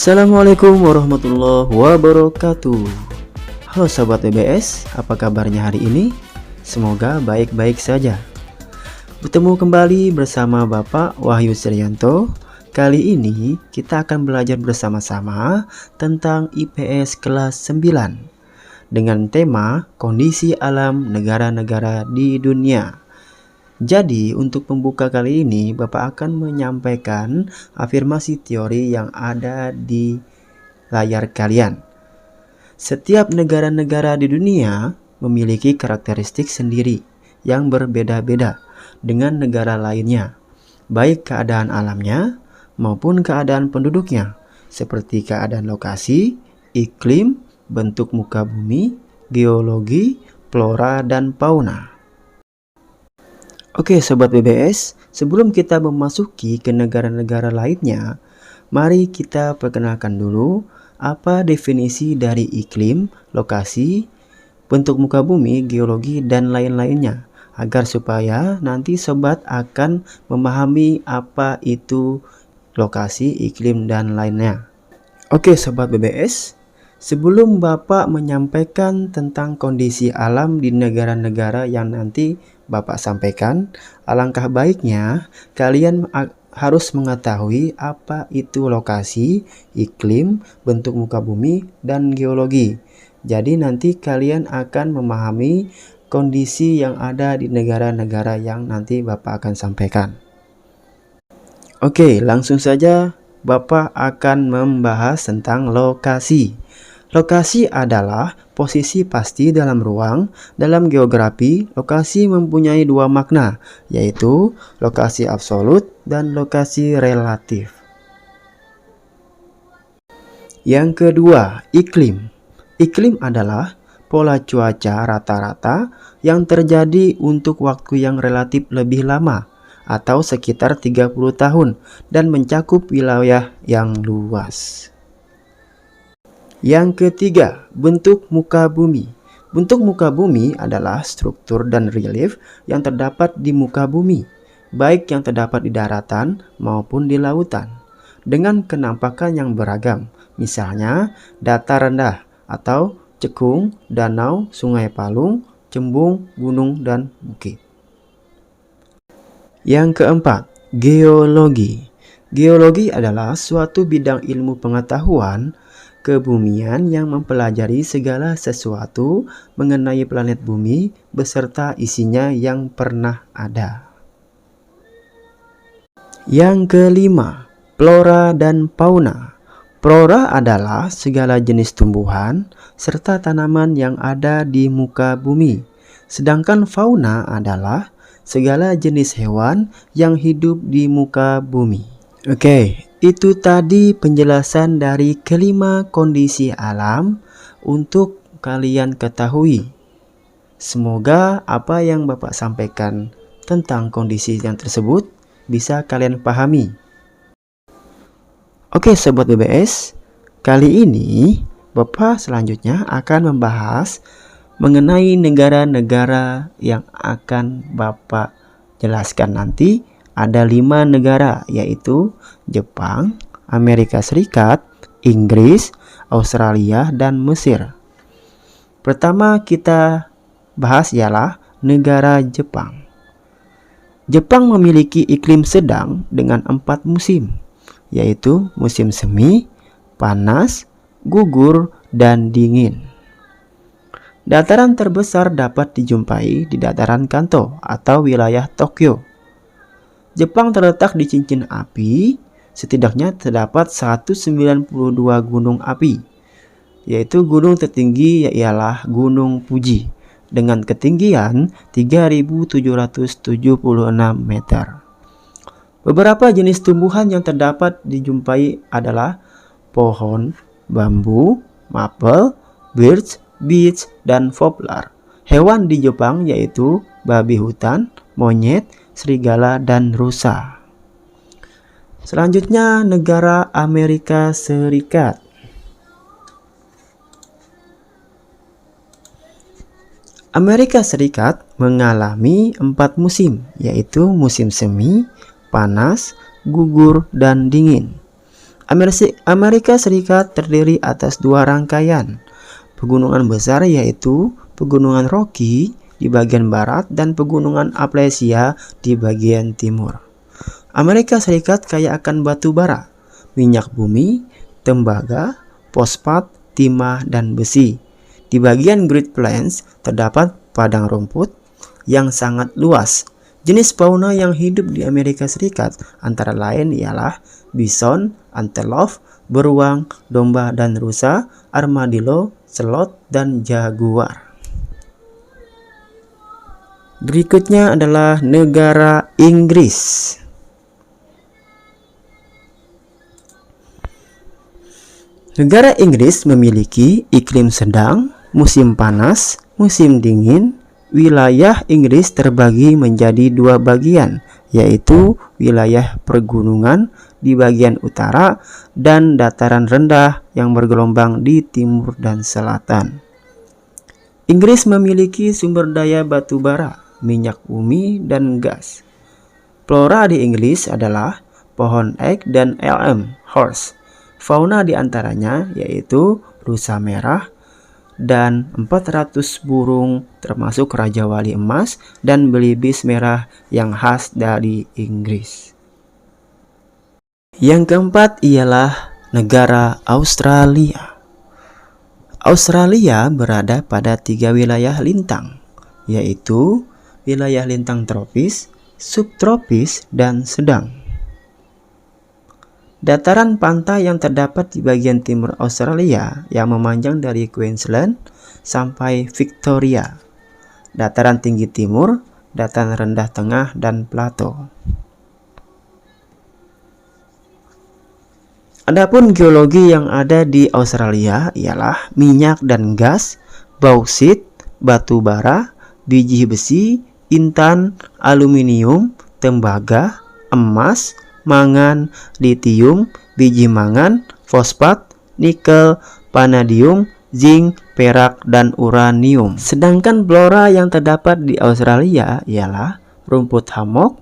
Assalamualaikum warahmatullahi wabarakatuh. Halo sahabat BBS, apa kabarnya hari ini? Semoga baik-baik saja. Bertemu kembali bersama Bapak Wahyu Srianto. Kali ini kita akan belajar bersama-sama tentang IPS kelas 9 dengan tema kondisi alam negara-negara di dunia. Jadi untuk pembuka kali ini Bapak akan menyampaikan afirmasi teori yang ada di layar kalian. Setiap negara-negara di dunia memiliki karakteristik sendiri yang berbeda-beda dengan negara lainnya, baik keadaan alamnya maupun keadaan penduduknya, seperti keadaan lokasi, iklim, bentuk muka bumi, geologi, flora, dan fauna. Oke Sobat BBS, sebelum kita memasuki ke negara-negara lainnya, mari kita perkenalkan dulu apa definisi dari iklim, lokasi, bentuk muka bumi, geologi, dan lain-lainnya, agar supaya nanti Sobat akan memahami apa itu lokasi, iklim, dan lainnya. Oke Sobat BBS, sebelum Bapak menyampaikan tentang kondisi alam di negara-negara yang nanti Bapak sampaikan, alangkah baiknya kalian harus mengetahui apa itu lokasi, iklim, bentuk muka bumi, dan geologi. Jadi nanti kalian akan memahami kondisi yang ada di negara-negara yang nanti Bapak akan sampaikan. Oke, langsung saja Bapak akan membahas tentang lokasi. Lokasi adalah posisi pasti dalam ruang. Dalam geografi, lokasi mempunyai dua makna, yaitu lokasi absolut dan lokasi relatif. Yang kedua, iklim. Iklim adalah pola cuaca rata-rata yang terjadi untuk waktu yang relatif lebih lama, atau sekitar 30 tahun, dan mencakup wilayah yang luas. Yang ketiga, bentuk muka bumi. Bentuk muka bumi adalah struktur dan relief yang terdapat di muka bumi, baik yang terdapat di daratan maupun di lautan, dengan kenampakan yang beragam, misalnya datar rendah atau cekung, danau, sungai palung, cembung, gunung, dan bukit. Yang keempat, geologi. Geologi adalah suatu bidang ilmu pengetahuan kebumian yang mempelajari segala sesuatu mengenai planet bumi beserta isinya yang pernah ada. Yang kelima, flora dan fauna. Flora adalah segala jenis tumbuhan serta tanaman yang ada di muka bumi, sedangkan fauna adalah segala jenis hewan yang hidup di muka bumi. Oke, itu tadi penjelasan dari kelima kondisi alam untuk kalian ketahui. Semoga apa yang Bapak sampaikan tentang kondisi yang tersebut bisa kalian pahami. Oke Sobat BBS, kali ini Bapak selanjutnya akan membahas mengenai negara-negara yang akan Bapak jelaskan nanti. Ada 5 negara, yaitu Jepang, Amerika Serikat, Inggris, Australia, dan Mesir. Pertama kita bahas ialah negara Jepang. Jepang memiliki iklim sedang dengan 4 musim, yaitu musim semi, panas, gugur, dan dingin. Dataran terbesar dapat dijumpai di dataran Kanto atau wilayah Tokyo. Jepang terletak di cincin api, setidaknya terdapat 192 gunung api, yaitu gunung tertinggi ialah Gunung Fuji dengan ketinggian 3.776 meter. Beberapa jenis tumbuhan yang terdapat dijumpai adalah pohon, bambu, maple, birch, beech, dan poplar. Hewan di Jepang yaitu babi hutan, monyet, serigala, dan rusa. Selanjutnya negara Amerika Serikat. Amerika Serikat mengalami 4 musim, yaitu musim semi, panas, gugur, dan dingin. Amerika Serikat terdiri atas dua rangkaian pegunungan besar, yaitu Pegunungan Rocky di bagian barat dan Pegunungan Appalachia di bagian timur. Amerika Serikat kaya akan batu bara, minyak bumi, tembaga, fosfat, timah, dan besi. Di bagian Great Plains terdapat padang rumput yang sangat luas. Jenis fauna yang hidup di Amerika Serikat antara lain ialah bison, antelope, beruang, domba dan rusa, armadillo, sloth, dan jaguar. Berikutnya adalah negara Inggris. Negara Inggris memiliki iklim sedang, musim panas, musim dingin. Wilayah Inggris terbagi menjadi dua bagian, yaitu wilayah pergunungan di bagian utara dan dataran rendah yang bergelombang di timur dan selatan. Inggris memiliki sumber daya batu bara, minyak bumi, dan gas. Flora di Inggris adalah pohon ek dan elm horse. Fauna di antaranya yaitu rusa merah dan 400 burung termasuk Raja Wali Emas dan belibis merah yang khas dari Inggris. Yang keempat ialah negara Australia. Australia berada pada 3 wilayah lintang, yaitu wilayah lintang tropis, subtropis, dan sedang. Dataran pantai yang terdapat di bagian timur Australia yang memanjang dari Queensland sampai Victoria. Dataran tinggi timur, dataran rendah tengah, dan plato. Adapun geologi yang ada di Australia ialah minyak dan gas, bauksit, batu bara, biji besi, intan, aluminium, tembaga, emas, mangan, litium, biji mangan, fosfat, nikel, vanadium, zinc, perak, dan uranium. Sedangkan flora yang terdapat di Australia ialah rumput hammock,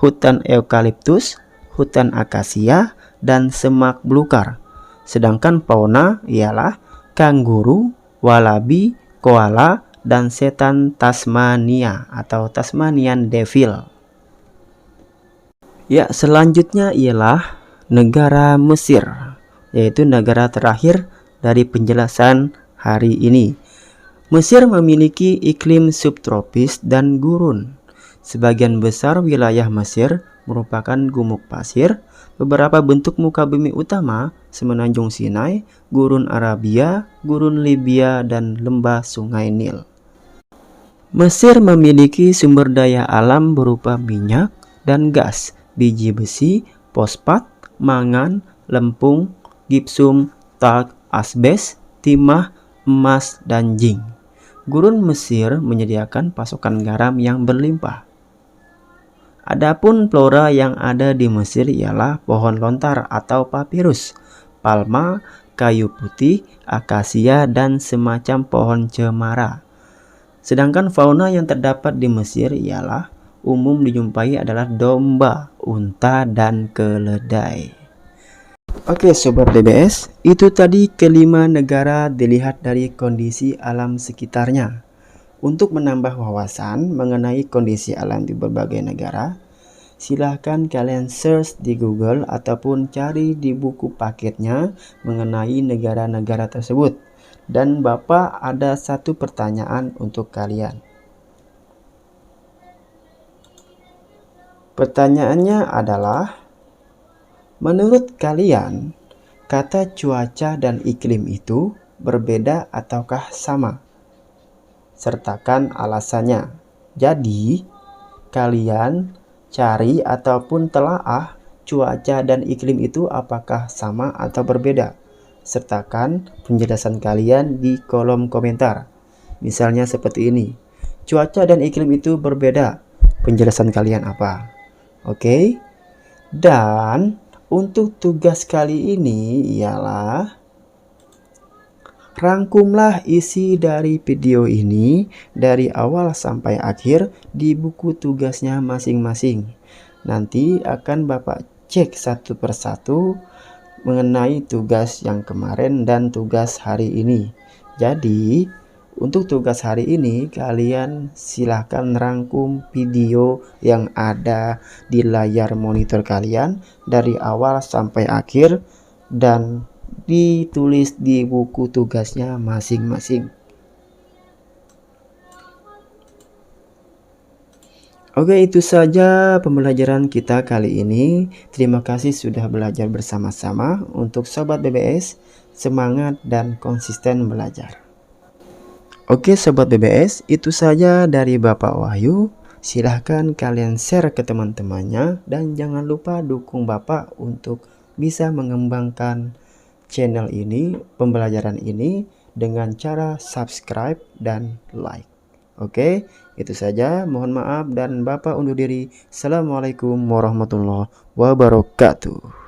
hutan eukaliptus, hutan akasia, dan semak belukar. Sedangkan fauna ialah kanguru, walabi, koala, dan setan Tasmania atau Tasmanian devil. Ya, selanjutnya ialah negara Mesir, yaitu negara terakhir dari penjelasan hari ini. Mesir memiliki iklim subtropis dan gurun. Sebagian besar wilayah Mesir merupakan gumuk pasir. Beberapa bentuk muka bumi utama semenanjung Sinai, gurun Arabia, gurun Libya, dan lembah Sungai Nil. Mesir memiliki sumber daya alam berupa minyak dan gas, biji besi, fosfat, mangan, lempung, gipsum, talk, asbes, timah, emas, dan zinc. Gurun Mesir menyediakan pasokan garam yang berlimpah. Adapun flora yang ada di Mesir ialah pohon lontar atau papirus, palma, kayu putih, akasia, dan semacam pohon cemara. Sedangkan fauna yang terdapat di Mesir ialah umum dijumpai adalah domba, unta, dan keledai. Oke Sobat DBS, itu tadi kelima negara dilihat dari kondisi alam sekitarnya. Untuk menambah wawasan mengenai kondisi alam di berbagai negara, silahkan kalian search di Google ataupun cari di buku paketnya mengenai negara-negara tersebut. Dan Bapak ada satu pertanyaan untuk kalian. Pertanyaannya adalah, menurut kalian, kata cuaca dan iklim itu berbeda ataukah sama? Sertakan alasannya. Jadi, kalian cari ataupun telaah cuaca dan iklim itu apakah sama atau berbeda. Sertakan penjelasan kalian di kolom komentar. Misalnya seperti ini. Cuaca dan iklim itu berbeda. Penjelasan kalian apa? Oke. Dan untuk tugas kali ini ialah rangkumlah isi dari video ini dari awal sampai akhir di buku tugasnya masing-masing. Nanti akan Bapak cek satu persatu mengenai tugas yang kemarin dan tugas hari ini. Jadi untuk tugas hari ini kalian silahkan rangkum video yang ada di layar monitor kalian dari awal sampai akhir dan ditulis di buku tugasnya masing-masing. Oke, itu saja pembelajaran kita kali ini. Terima kasih sudah belajar bersama-sama. Untuk Sobat BBS, semangat dan konsisten belajar. Oke Sobat BBS, itu saja dari Bapak Wahyu. Silahkan kalian share ke teman-temannya dan jangan lupa dukung Bapak untuk bisa mengembangkan channel ini, pembelajaran ini dengan cara subscribe dan like. Oke, itu saja. Mohon maaf dan Bapak undur diri. Assalamualaikum warahmatullahi wabarakatuh.